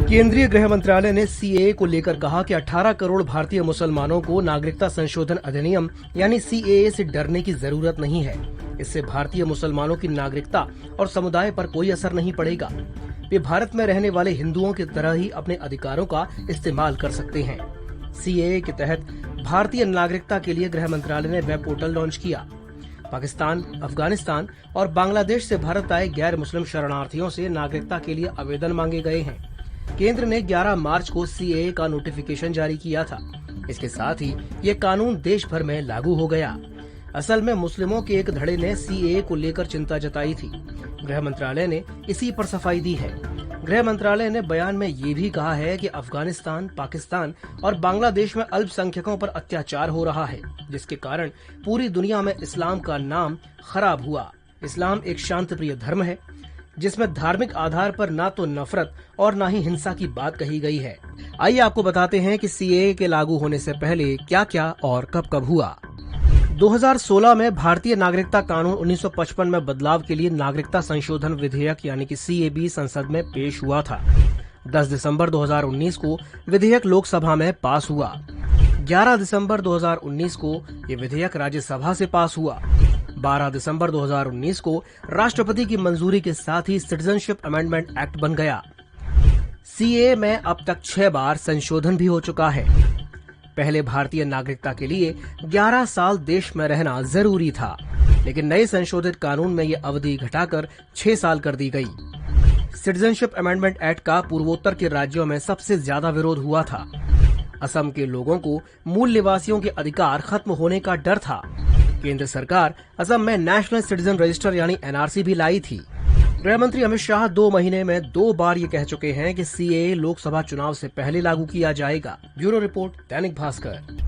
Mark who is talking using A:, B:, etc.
A: केंद्रीय गृह मंत्रालय ने सीएए को लेकर कहा कि 18 करोड़ भारतीय मुसलमानों को नागरिकता संशोधन अधिनियम यानी सीएए से डरने की जरूरत नहीं है। इससे भारतीय मुसलमानों की नागरिकता और समुदाय पर कोई असर नहीं पड़ेगा। वे भारत में रहने वाले हिंदुओं की तरह ही अपने अधिकारों का इस्तेमाल कर सकते हैं। सीएए के तहत भारतीय नागरिकता के लिए गृह मंत्रालय ने वेब पोर्टल लॉन्च किया। पाकिस्तान, अफगानिस्तान और बांग्लादेश से भारत आए गैर मुस्लिम शरणार्थियों से नागरिकता के लिए आवेदन मांगे गए हैं। केंद्र ने 11 मार्च को सीएए का नोटिफिकेशन जारी किया था। इसके साथ ही ये कानून देश भर में लागू हो गया। असल में मुस्लिमों के एक धड़े ने सीएए को लेकर चिंता जताई थी। गृह मंत्रालय ने इसी पर सफाई दी है। गृह मंत्रालय ने बयान में ये भी कहा है कि अफगानिस्तान, पाकिस्तान और बांग्लादेश में अल्पसंख्यकों पर अत्याचार हो रहा है, जिसके कारण पूरी दुनिया में इस्लाम का नाम खराब हुआ। इस्लाम एक शांतिप्रिय धर्म है जिसमें धार्मिक आधार पर ना तो नफरत और ना ही हिंसा की बात कही गई है। आइए आपको बताते हैं कि सीएए के लागू होने से पहले क्या क्या और कब कब हुआ। 2016 में भारतीय नागरिकता कानून 1955 में बदलाव के लिए नागरिकता संशोधन विधेयक यानी कि सीएबी संसद में पेश हुआ था। 10 दिसंबर 2019 को विधेयक लोकसभा में पास हुआ। 11 दिसंबर 2019 को ये विधेयक राज्यसभा से पास हुआ। 12 दिसंबर 2019 को राष्ट्रपति की मंजूरी के साथ ही सिटीजनशिप अमेंडमेंट एक्ट बन गया। सीएए में अब तक 6 बार संशोधन भी हो चुका है। पहले भारतीय नागरिकता के लिए 11 साल देश में रहना जरूरी था, लेकिन नए संशोधित कानून में ये अवधि घटाकर 6 साल कर दी गई। सिटीजनशिप अमेंडमेंट एक्ट का पूर्वोत्तर के राज्यों में सबसे ज्यादा विरोध हुआ था। असम के लोगों को मूल निवासियों के अधिकार खत्म होने का डर था। केंद्र सरकार असम में नेशनल सिटीजन रजिस्टर यानी एनआरसी भी लाई थी। गृह मंत्री अमित शाह 2 महीने में 2 बार ये कह चुके हैं कि सीएए लोकसभा चुनाव से पहले लागू किया जाएगा। Bureau report, Dainik Bhaskar.